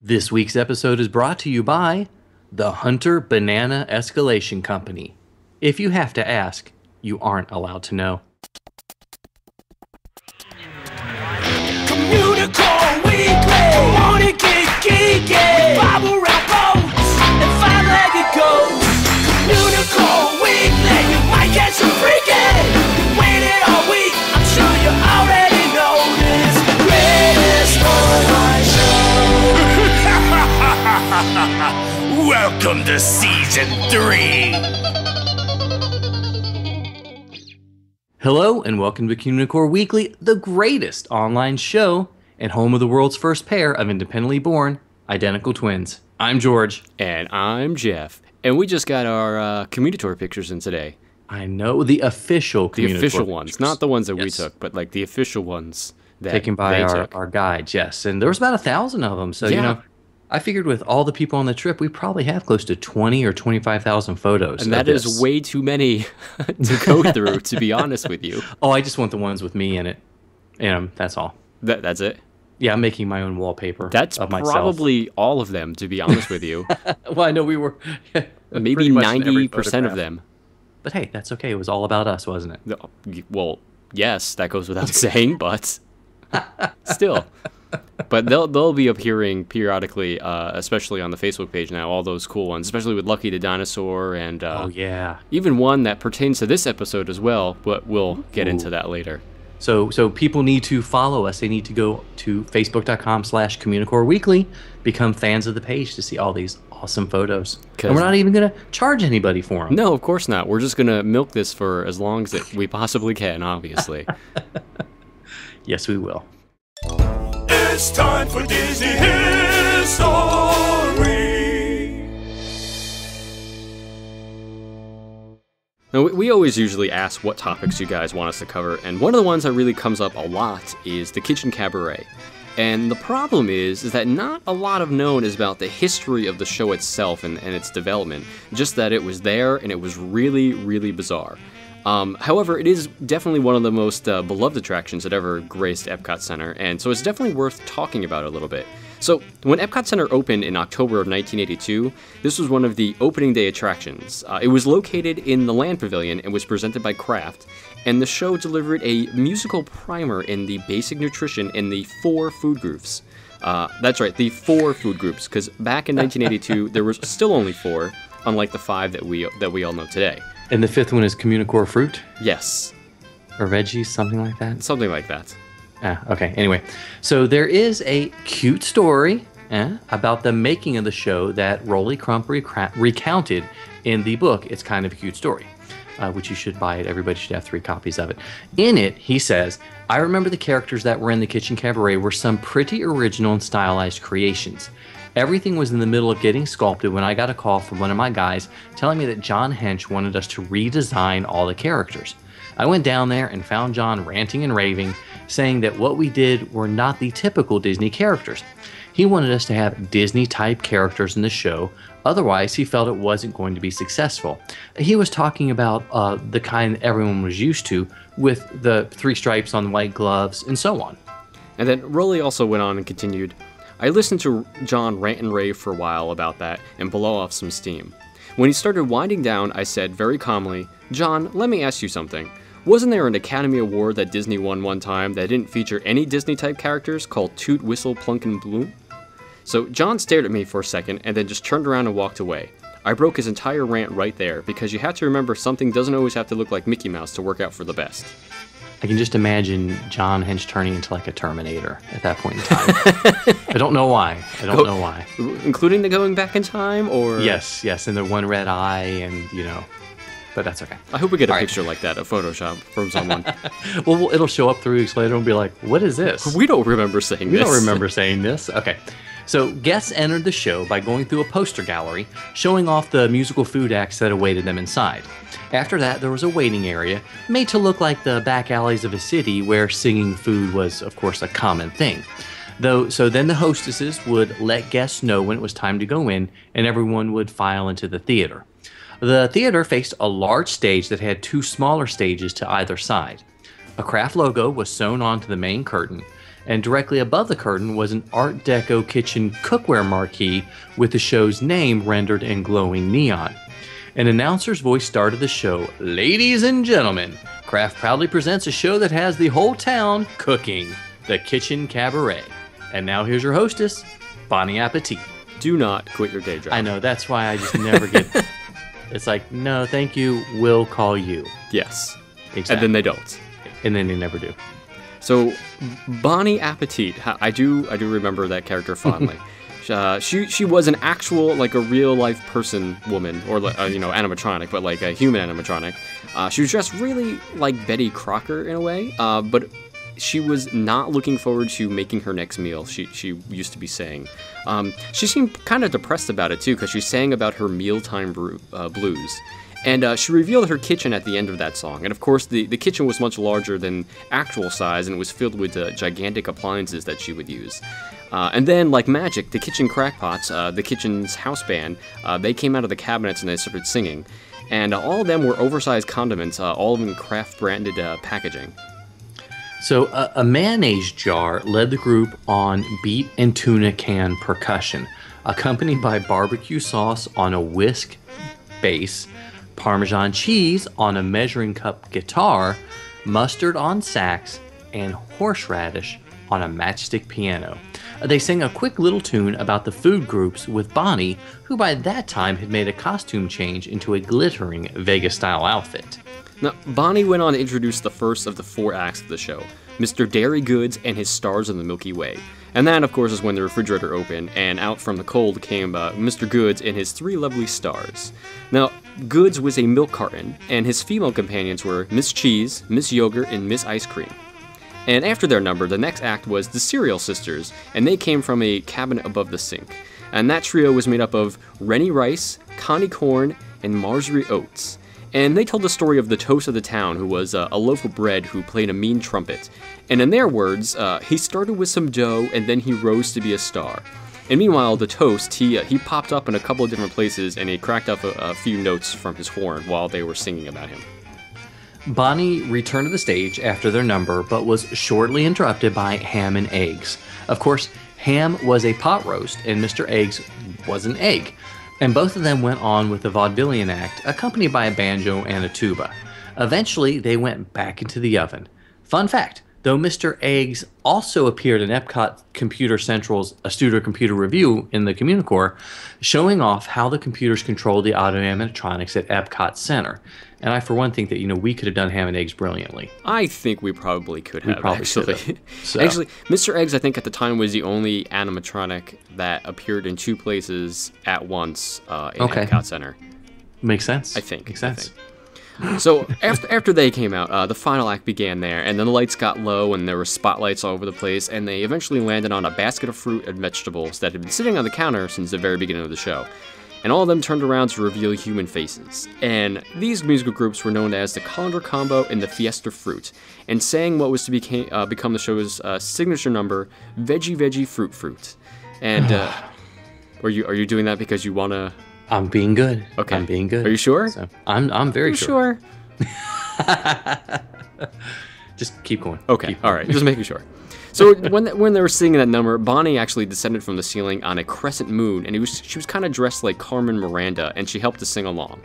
This week's episode is brought to you by the Hunter Banana Escalation Company. If you have to ask, you aren't allowed to know. Communicore Weekly. Wanna get geeky? Bob around boats and five-legged goats. Communicore Weekly. You might get some freaky. Waited all week. I'm sure you already know this. Greatest online show. Welcome to season 3. Hello and welcome to Communicore Weekly, the greatest online show and home of the world's first pair of independently born identical twins. I'm George. And I'm Jeff. And we just got our Communicore pictures in today. I know the official Communicore The official pictures. ones, not the ones that we Yes. took, but like the official ones that Taken by they our, took. our guides, yes. And there was about 1,000 of them. So, Yeah. I figured with all the people on the trip, we probably have close to 20 or 25,000 photos. And that of is this. way too many to go through, to be honest with you. Oh, I just want the ones with me in it. That's all. That's it. Yeah, I'm making my own wallpaper That's of myself. probably all of them, to be honest with you. Well, I know we were Maybe pretty much in every 90% of photograph. them. But hey, that's okay. It was all about us, wasn't it? Well, yes, that goes without saying, but still. But they'll be appearing periodically, especially on the Facebook page now, all those cool ones, especially with Lucky the Dinosaur and Oh yeah. even one that pertains to this episode as well, but we'll get into that later. So people need to follow us. They need to go to facebook.com/Communicore Weekly, become fans of the page to see all these awesome photos. And we're not even going to charge anybody for them. No, of course not. We're just going to milk this for as long as we possibly can, obviously. Yes, we will. It's time for Disney History. Now, we always usually ask what topics you guys want us to cover, and one of the ones that really comes up a lot is the Kitchen Kabaret. And the problem is that not a lot of known is about the history of the show itself and its development, just that it was there and it was really, really bizarre. However, it is definitely one of the most beloved attractions that ever graced Epcot Center, and so it's definitely worth talking about a little bit. So, when Epcot Center opened in October of 1982, this was one of the opening day attractions. It was located in the Land Pavilion and was presented by Kraft, and the show delivered a musical primer in the basic nutrition in the 4 food groups. That's right, the 4 food groups, because back in 1982, there was still only 4, unlike the 5 that we all know today. And the 5th one is Communicore Fruit Yes, or Veggies, something like that. something like that. Okay. Anyway, so there is a cute story about the making of the show that Rolly Crump recounted in the book. It's kind of a cute story, which you should buy it. Everybody should have 3 copies of it. In it, he says, I remember the characters that were in the Kitchen Kabaret were some pretty original and stylized creations. Everything was in the middle of getting sculpted when I got a call from one of my guys telling me that John Hench wanted us to redesign all the characters. I went down there and found John ranting and raving, saying that what we did were not the typical Disney characters. He wanted us to have Disney-type characters in the show, otherwise he felt it wasn't going to be successful. He was talking about the kind everyone was used to, with the 3 stripes on white gloves and so on. And then Rolly also went on and continued, I listened to John rant and rave for a while about that and blow off some steam. When he started winding down, I said very calmly, John, let me ask you something. Wasn't there an Academy Award that Disney won one time that didn't feature any Disney-type characters called Toot, Whistle, Plunk, and Bloom? So John stared at me for a second and then just turned around and walked away. I broke his entire rant right there because you have to remember something doesn't always have to look like Mickey Mouse to work out for the best. I can just imagine John Hench turning into like a Terminator at that point in time. I don't know why. Know why. Including the going back in time, or? Yes, and the one red eye and, but that's okay. I hope we get a picture like that, a Photoshop from someone. Well, it'll show up 3 weeks later and be like, what is this? We don't remember saying this. We don't remember saying this. Okay. So guests entered the show by going through a poster gallery showing off the musical food acts that awaited them inside. After that, there was a waiting area made to look like the back alleys of a city where singing food was, of course, a common thing. So then the hostesses would let guests know when it was time to go in, and everyone would file into the theater. The theater faced a large stage that had 2 smaller stages to either side. A Kraft logo was sewn onto the main curtain, And directly above the curtain was an Art Deco kitchen cookware marquee with the show's name rendered in glowing neon. An announcer's voice started the show. Ladies and gentlemen, Kraft proudly presents a show that has the whole town cooking, the Kitchen Kabaret. And now here's your hostess, Bonnie Appetit. Do not quit your day job. I know, that's why I just never get... It's like, no, thank you, we'll call you. Yes. Exactly. And then they don't. And then they never do. So, Bonnie Appetit, I do remember that character fondly. She was an actual, like a real life person woman, or animatronic, but like a human animatronic. She was dressed really like Betty Crocker in a way, but she was not looking forward to making her next meal. She used to be saying. She seemed kind of depressed about it too, because she sang about her mealtime blues. And she revealed her kitchen at the end of that song. And of course, the kitchen was much larger than actual size, and it was filled with gigantic appliances that she would use. And then, like magic, the kitchen crackpots, the kitchen's house band, they came out of the cabinets and they started singing. And all of them were oversized condiments, all of them Kraft-branded packaging. So a mayonnaise jar led the group on beet and tuna can percussion, accompanied by barbecue sauce on a whisk bass, Parmesan cheese on a measuring cup guitar, mustard on sax, and horseradish on a matchstick piano. They sang a quick little tune about the food groups with Bonnie, who by that time had made a costume change into a glittering Vegas-style outfit. Now, Bonnie went on to introduce the first of the 4 acts of the show, Mr. Dairy Goods and his Stars of the Milky Way. And that, of course, is when the refrigerator opened, and out from the cold came Mr. Goods and his 3 lovely stars. Now, Goods was a milk carton, and his female companions were Miss Cheese, Miss Yogurt, and Miss Ice Cream. And after their number, the next act was the Cereal Sisters, and they came from a cabinet above the sink. And that trio was made up of Rennie Rice, Connie Corn, and Marjorie Oates. And they told the story of the toast of the town, who was a loaf of bread who played a mean trumpet. And in their words, he started with some dough and then he rose to be a star. And meanwhile, the toast, he popped up in a couple of different places and he cracked up a few notes from his horn while they were singing about him. Bonnie returned to the stage after their number, but was shortly interrupted by Ham and Eggs. Of course, Ham was a pot roast and Mr. Eggs was an egg. And both of them went on with the vaudevillian act, accompanied by a banjo and a tuba. Eventually, they went back into the oven. Fun fact, though Mr. Eggs also appeared in Epcot Computer Central's A Studio Computer Review in the Communicore, showing off how the computers control the audio animatronics at Epcot Center. And I, for one, think that, we could have done Ham and Eggs brilliantly. I think we probably could have, actually. So. Actually, Mr. Eggs, I think, at the time was the only animatronic that appeared in 2 places at once in Epcot Center. Makes sense. I think. Makes sense. So after they came out, the final act began there, and then the lights got low, and there were spotlights all over the place, and they eventually landed on a basket of fruit and vegetables that had been sitting on the counter since the very beginning of the show. And all of them turned around to reveal human faces. And these musical groups were known as the Colander Combo and the Fiesta Fruit, and sang what was to become the show's signature number, Veggie Veggie Fruit Fruit. And are you doing that because you want to... I'm being good. Okay. I'm being good. Are you sure? So, I'm very sure. Just keep going. Okay. All right. Just making sure. So when they were singing that number, Bonnie actually descended from the ceiling on a crescent moon, and she was kind of dressed like Carmen Miranda, and she helped to sing along.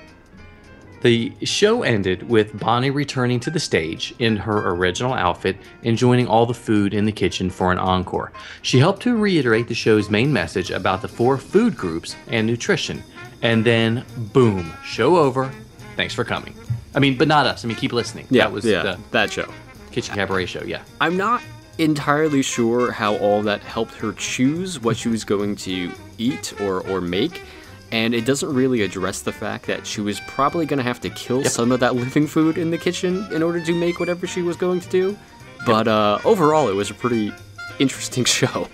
The show ended with Bonnie returning to the stage in her original outfit and joining all the food in the kitchen for an encore. She helped to reiterate the show's main message about the 4 food groups and nutrition. And then, boom, show over. Thanks for coming. But not us. Keep listening. Yeah, that was that show. Kitchen Kabaret show, yeah. I'm not entirely sure how all that helped her choose what she was going to eat or make, and it doesn't really address the fact that she was probably going to have to kill some of that living food in the kitchen in order to make whatever she was going to do. But overall, it was a pretty interesting show.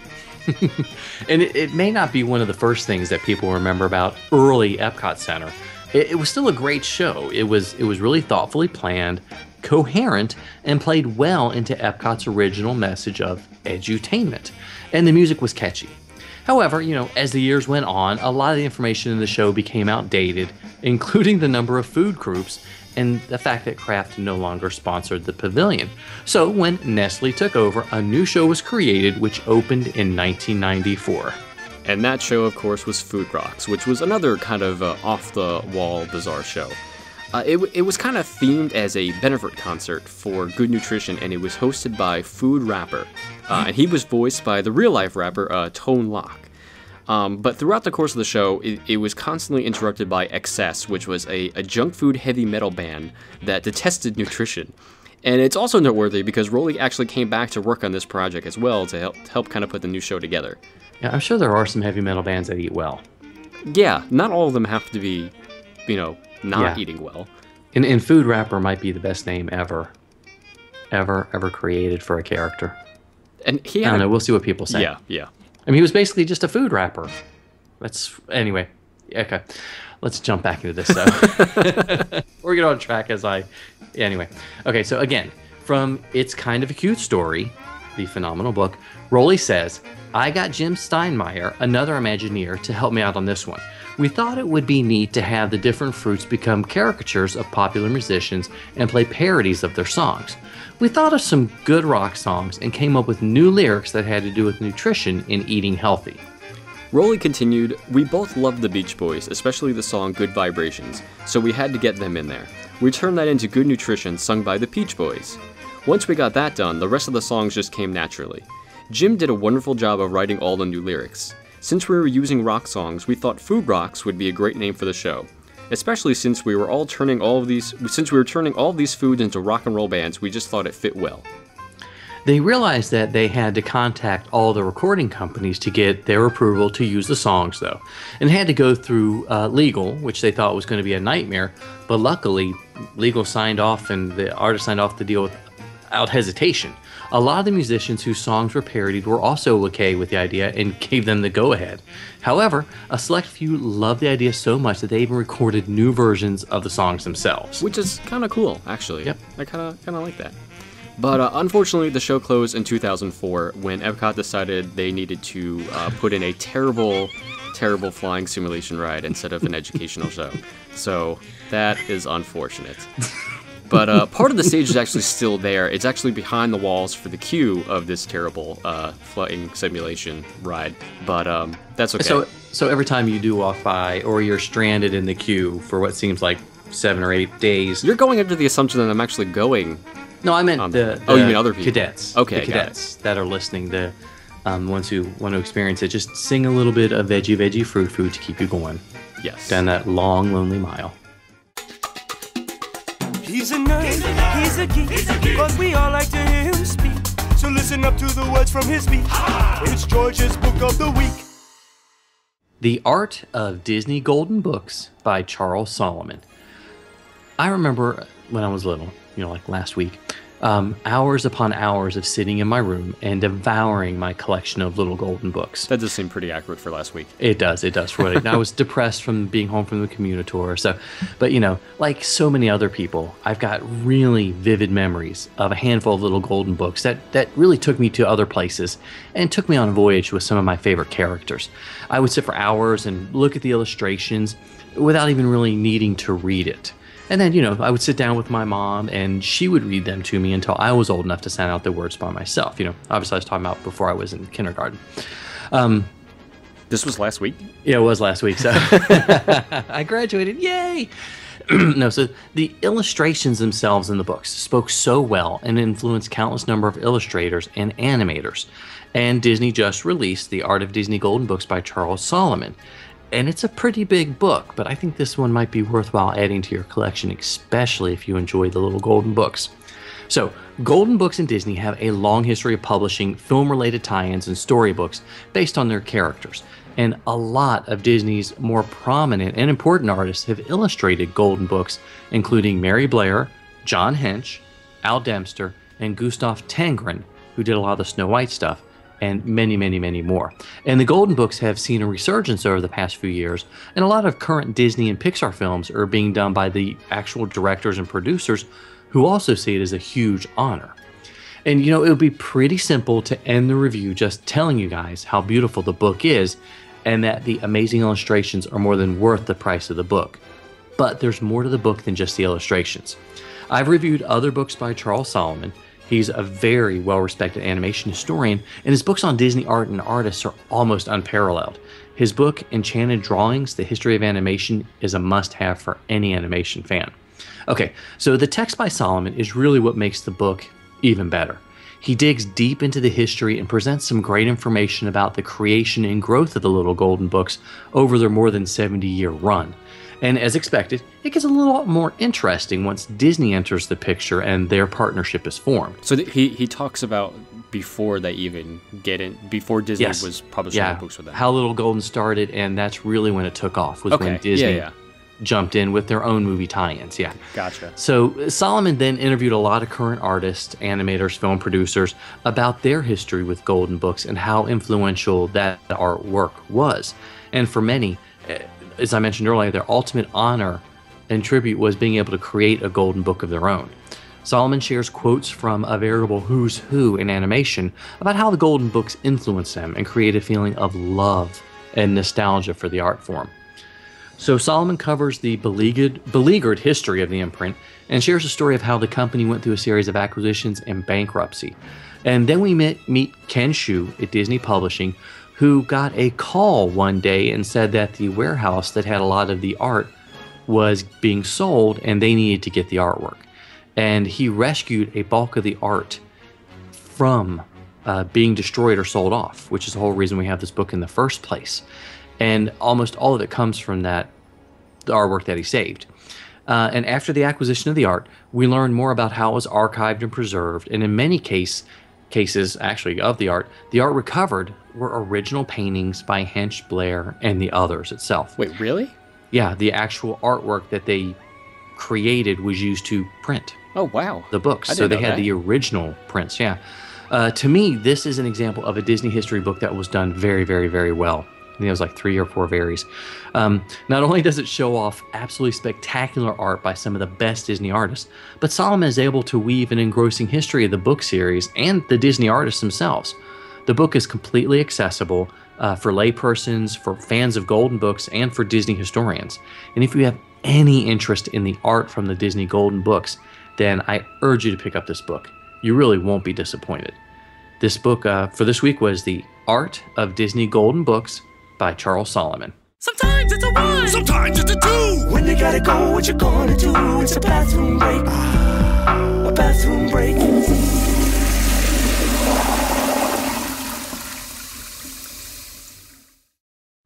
And it may not be one of the first things that people remember about early Epcot Center. It was still a great show. It was really thoughtfully planned, coherent, and played well into Epcot's original message of edutainment. And the music was catchy. However, as the years went on, a lot of the information in the show became outdated, including the number of food groups, and the fact that Kraft no longer sponsored the pavilion. So when Nestle took over, a new show was created, which opened in 1994. And that show, of course, was Food Rocks, which was another kind of off-the-wall, bizarre show. It was kind of themed as a benefit concert for good nutrition, and it was hosted by Food Rapper. And he was voiced by the real-life rapper, Tone Loc. But throughout the course of the show, it was constantly interrupted by Excess, which was a junk food heavy metal band that detested nutrition. And it's also noteworthy because Rolly actually came back to work on this project as well to help kind of put the new show together. Yeah, I'm sure there are some heavy metal bands that eat well. Yeah, not all of them have to be, not eating well. And Food Rapper might be the best name ever created for a character. And I don't know, we'll see what people say. Yeah. I mean, he was basically just a food rapper. Anyway, okay. Let's jump back into this, though. We're getting on track anyway. Okay, so again, from It's Kind of a Cute Story, the phenomenal book, Rolly says, I got Jim Steinmeier, another Imagineer, to help me out on this one. We thought it would be neat to have the different fruits become caricatures of popular musicians and play parodies of their songs. We thought of some good rock songs and came up with new lyrics that had to do with nutrition and eating healthy. Rolly continued, we both loved the Beach Boys, especially the song Good Vibrations, so we had to get them in there. We turned that into Good Nutrition sung by the Peach Boys. Once we got that done, the rest of the songs just came naturally. Jim did a wonderful job of writing all the new lyrics. Since we were using rock songs, we thought Food Rocks would be a great name for the show. Especially since we were turning all of these foods into rock and roll bands, we just thought it fit well. They realized that they had to contact all the recording companies to get their approval to use the songs, though, and had to go through legal, which they thought was going to be a nightmare. But luckily, legal signed off and the artist signed off the deal without hesitation. A lot of the musicians whose songs were parodied were also okay with the idea and gave them the go-ahead. However, a select few loved the idea so much that they even recorded new versions of the songs themselves. Which is kind of cool, actually. Yep. I kind of like that. But unfortunately, the show closed in 2004 when Epcot decided they needed to put in a terrible flying simulation ride instead of an educational show. So that is unfortunate. But part of the stage is actually still there. It's actually behind the walls for the queue of this terrible flying simulation ride. But that's okay. So every time you do walk by or you're stranded in the queue for what seems like 7 or 8 days... You're going under the assumption that I'm actually going... No, I meant the you mean other people? Cadets. Okay, the cadets that are listening, the ones who want to experience it. Just sing a little bit of Veggie Veggie Fruit Fruit to keep you going. Yes. Down that long, lonely mile. He's a nerd, he's a geek, but we all like to hear him speak. So listen up to the words from his speech. It's George's Book of the Week. The Art of Disney Golden Books by Charles Solomon. I remember when I was little, like last week, hours upon hours of sitting in my room and devouring my collection of little golden books. That does seem pretty accurate for last week. It does. I was depressed from being home from the Communicore. But like so many other people, I've got really vivid memories of a handful of little golden books that really took me to other places and took me on a voyage with some of my favorite characters. I would sit for hours and look at the illustrations without even really needing to read it. And then, I would sit down with my mom and she would read them to me until I was old enough to sound out the words by myself. Obviously I was talking about before I was in kindergarten. This was last week? Yeah, it was last week. So I graduated. Yay! So the illustrations themselves in the books spoke so well and influenced countless number of illustrators and animators. And Disney just released The Art of Disney Golden Books by Charles Solomon. And it's a pretty big book, but I think this one might be worthwhile adding to your collection, especially if you enjoy the little golden books. So, Golden Books and Disney have a long history of publishing film-related tie-ins and storybooks based on their characters. And a lot of Disney's more prominent and important artists have illustrated Golden Books, including Mary Blair, John Hench, Al Dempster, and Gustav Tangren, who did a lot of the Snow White stuff, and many, many, many more. And the Golden Books have seen a resurgence over the past few years, and a lot of current Disney and Pixar films are being done by the actual directors and producers who also see it as a huge honor. And it would be pretty simple to end the review just telling you guys how beautiful the book is and that the amazing illustrations are more than worth the price of the book. But there's more to the book than just the illustrations. I've reviewed other books by Charles Solomon. He's a very well-respected animation historian, and his books on Disney art and artists are almost unparalleled. His book, Enchanted Drawings, The History of Animation, is a must-have for any animation fan. Okay, so the text by Solomon is really what makes the book even better. He digs deep into the history and presents some great information about the creation and growth of the Little Golden Books over their more than 70-year run. And as expected, it gets a little more interesting once Disney enters the picture and their partnership is formed. So he talks about before they even get in, before Disney was publishing the books with them. How Little Golden started, and that's really when it took off, was when Disney jumped in with their own movie tie-ins. Yeah. Gotcha. So Solomon then interviewed a lot of current artists, animators, film producers about their history with Golden Books and how influential that artwork was. And for many, as I mentioned earlier, their ultimate honor and tribute was being able to create a Golden Book of their own. Solomon shares quotes from a veritable who's who in animation about how the Golden Books influenced them and create a feeling of love and nostalgia for the art form. So Solomon covers the beleaguered history of the imprint and shares a story of how the company went through a series of acquisitions and bankruptcy. And then we meet Ken Shu at Disney Publishing, who got a call one day and said that the warehouse that had a lot of the art was being sold and they needed to get the artwork. And he rescued a bulk of the art from being destroyed or sold off, which is the whole reason we have this book in the first place. And almost all of it comes from the artwork that he saved. And after the acquisition of the art, we learn more about how it was archived and preserved. And in many cases, actually, of the art recovered were original paintings by Hench Blair and the others itself. Wait, really? Yeah, the actual artwork that they created was used to print. Oh, wow. The books. So they had the original prints, yeah. To me, this is an example of a Disney history book that was done very, very, very well. I think it was like 3 or 4 varies. Not only does it show off absolutely spectacular art by some of the best Disney artists, but Solomon is able to weave an engrossing history of the book series and the Disney artists themselves. The book is completely accessible for laypersons, for fans of Golden Books, and for Disney historians. And if you have any interest in the art from the Disney Golden Books, then I urge you to pick up this book. You really won't be disappointed. This book for this week was The Art of Disney Golden Books by Charles Solomon. Sometimes it's a 1, sometimes it's a 2. When you gotta go, what you gonna do? It's a bathroom break. A bathroom break.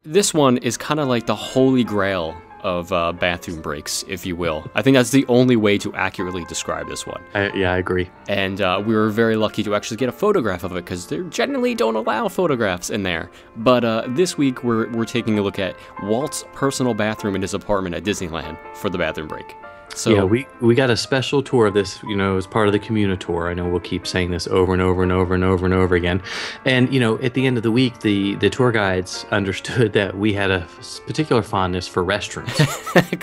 This one is kind of like the Holy Grail of bathroom breaks, if you will. I think that's the only way to accurately describe this one. Yeah, I agree. And we were very lucky to actually get a photograph of it, because they generally don't allow photographs in there. But this week, we're taking a look at Walt's personal bathroom in his apartment at Disneyland for the bathroom break. So yeah, we got a special tour of this, as part of the Communicore. I know we'll keep saying this over and over and over and over and over again. And, at the end of the week, the tour guides understood that we had a particular fondness for restrooms.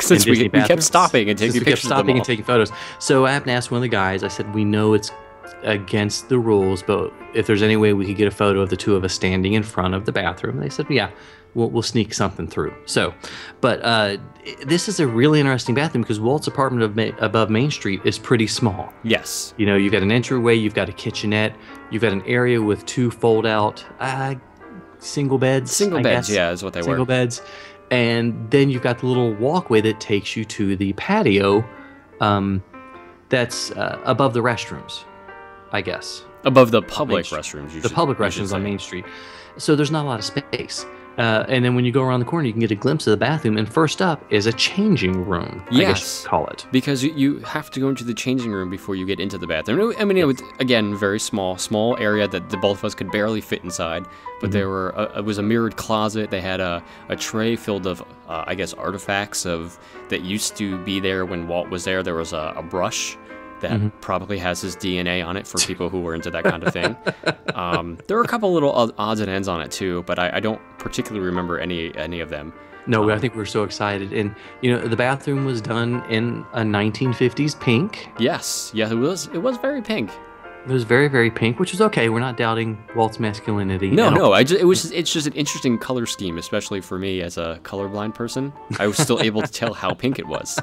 Since we kept stopping and taking pictures of them all. And taking photos. So I happened to ask one of the guys, I said, we know it's against the rules, but if there's any way we could get a photo of the two of us standing in front of the bathroom, they said, yeah, we'll sneak something through. So, but this is a really interesting bathroom because Walt's apartment above Main Street is pretty small. Yes. You've got an entryway, you've got a kitchenette, you've got an area with 2 fold-out single beds. Single beds, yeah, is what they were. Single beds. And then you've got the little walkway that takes you to the patio that's above the restrooms, I guess. Above the public restrooms, the public restrooms on Main Street. So there's not a lot of space. And then when you go around the corner, you can get a glimpse of the bathroom. And first up is a changing room, I guess you'd call it. Because you have to go into the changing room before you get into the bathroom. I mean, it was, again, very small area that the both of us could barely fit inside. But there it was a mirrored closet. They had a tray filled of, I guess, artifacts that used to be there when Walt was there. There was a brush that probably has his DNA on it for people who were into that kind of thing. There were a couple little odds and ends on it too, but I don't particularly remember any of them. No, I think we were so excited. And, the bathroom was done in a 1950s pink. Yes, it was very pink. It was very, very pink, which is okay. We're not doubting Walt's masculinity. No. It's just an interesting color scheme, especially for me as a colorblind person. I was still able to tell how pink it was.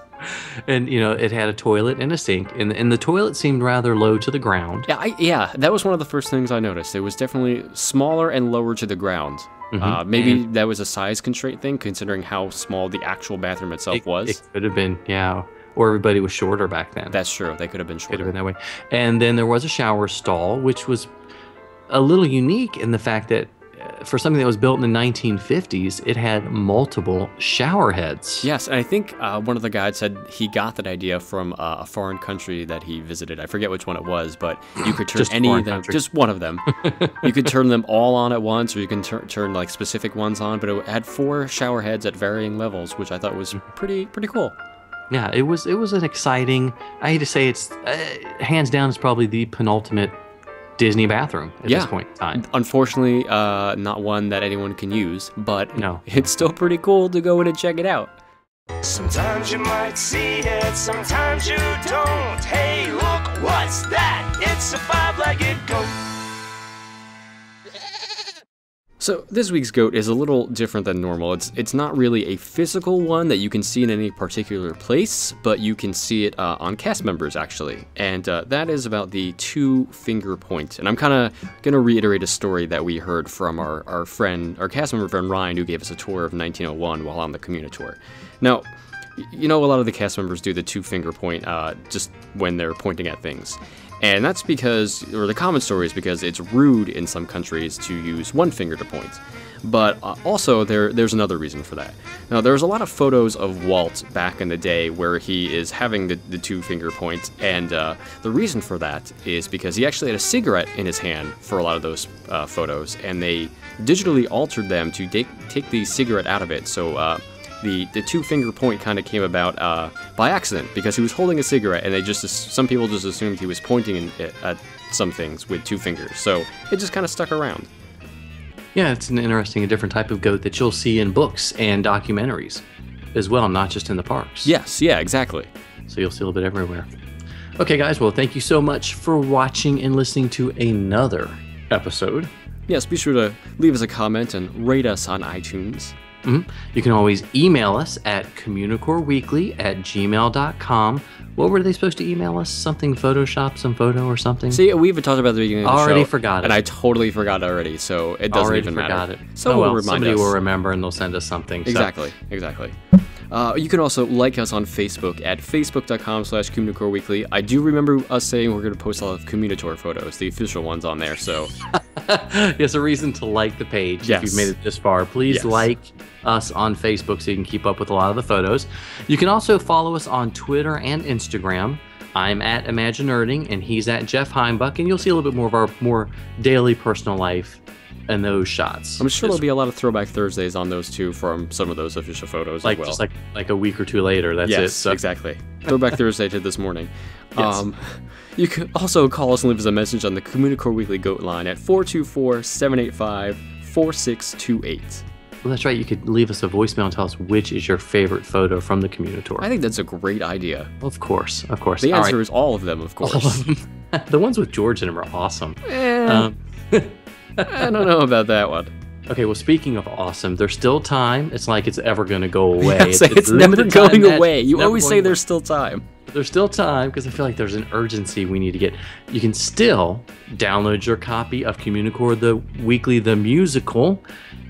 And, it had a toilet and a sink, and the toilet seemed rather low to the ground. Yeah, that was one of the first things I noticed. It was definitely smaller and lower to the ground. Maybe that was a size constraint thing, considering how small the actual bathroom itself was. It could have been, yeah. Or everybody was shorter back then. That's true. They could have been shorter. Could have been that way. And then there was a shower stall, which was a little unique in the fact that for something that was built in the 1950s, it had multiple shower heads. Yes, and I think one of the guides said he got that idea from a foreign country that he visited. I forget which one it was, but you could turn any of them, just one of them. You could turn them all on at once, or you can turn like specific ones on, but it had 4 shower heads at varying levels, which I thought was pretty cool. Yeah, it was an exciting. I hate to say it's hands down. It's probably the penultimate Disney bathroom at this point in time. Unfortunately, not one that anyone can use, but no, it's still pretty cool to go in and check it out. Sometimes you might see it, sometimes you don't. Hey, look, what's that? It's a 5-legged goat. So this week's goat is a little different than normal. It's not really a physical one that you can see in any particular place, but you can see it on cast members actually. And that is about the 2-finger point. And I'm kind of going to reiterate a story that we heard from our cast member friend Ryan, who gave us a tour of 1901 while on the Communicore. Now, a lot of the cast members do the 2-finger point just when they're pointing at things. And that's because, or the common story is because it's rude in some countries to use 1 finger to point. But also, there's another reason for that. Now, there's a lot of photos of Walt back in the day where he is having the 2-finger point, and the reason for that is because he actually had a cigarette in his hand for a lot of those photos, and they digitally altered them to take the cigarette out of it. So the 2-finger point kind of came about by accident because he was holding a cigarette, and some people just assumed he was pointing at some things with 2 fingers. So it just kind of stuck around. Yeah, it's a different type of goat that you'll see in books and documentaries as well, not just in the parks. Yes, yeah, exactly. So you'll see a little bit everywhere. Okay, guys, well, thank you so much for watching and listening to another episode. Yes, be sure to leave us a comment and rate us on iTunes. You can always email us at communicoreweekly@gmail.com. What were they supposed to email us? Something Photoshop, some photo or something? See, we even talked about the beginning of the show. Already forgot it. And I totally forgot already, so it doesn't even matter. Already forgot it. Somebody will remember and they'll send us something. Exactly. You can also like us on Facebook at facebook.com/Communicore Weekly. I do remember us saying we're going to post a lot of Communicore photos, the official ones on there, so... Yes, a reason to like the page if you've made it this far. Please like us on Facebook so you can keep up with a lot of the photos. You can also follow us on Twitter and Instagram. I'm at Imaginerding, and he's at Jeff Heimbuck, and you'll see a little bit more of our more daily personal life in those shots. I'm sure there'll be a lot of Throwback Thursdays on those too from some of those official photos as well. Just like a week or two later, that's it. Yes, exactly. Throwback Thursday to this morning. Yes. You can also call us and leave us a message on the Communicore Weekly Goat line at 424-785-4628. Well, that's right. You could leave us a voicemail and tell us which is your favorite photo from the Communicore. I think that's a great idea. Of course. The answer is all of them, of course. All of them. The ones with George in them are awesome. I don't know about that one. Okay, well, speaking of awesome, there's still time. It's like it's ever going to go away. It's never going away. You always say there's still time. There's still time because I feel like there's an urgency we need to get. You can still download your copy of Communicore the Weekly, the musical,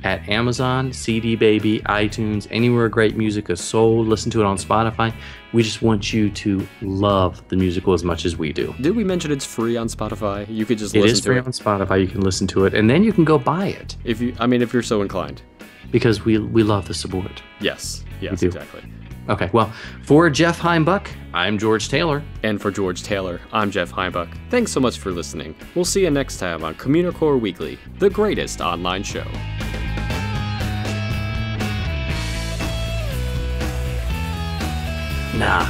at Amazon, CD Baby, iTunes, anywhere great music is sold. Listen to it on Spotify. We just want you to love the musical as much as we do. Did we mention it's free on Spotify? You could just listen to it. It is free on Spotify. You can listen to it, and then you can go buy it. If you're so inclined. Because we love the support. Yes, exactly. Okay, well, for Jeff Heimbuck, I'm George Taylor. And for George Taylor, I'm Jeff Heimbuck. Thanks so much for listening. We'll see you next time on Communicore Weekly, the greatest online show. Nah.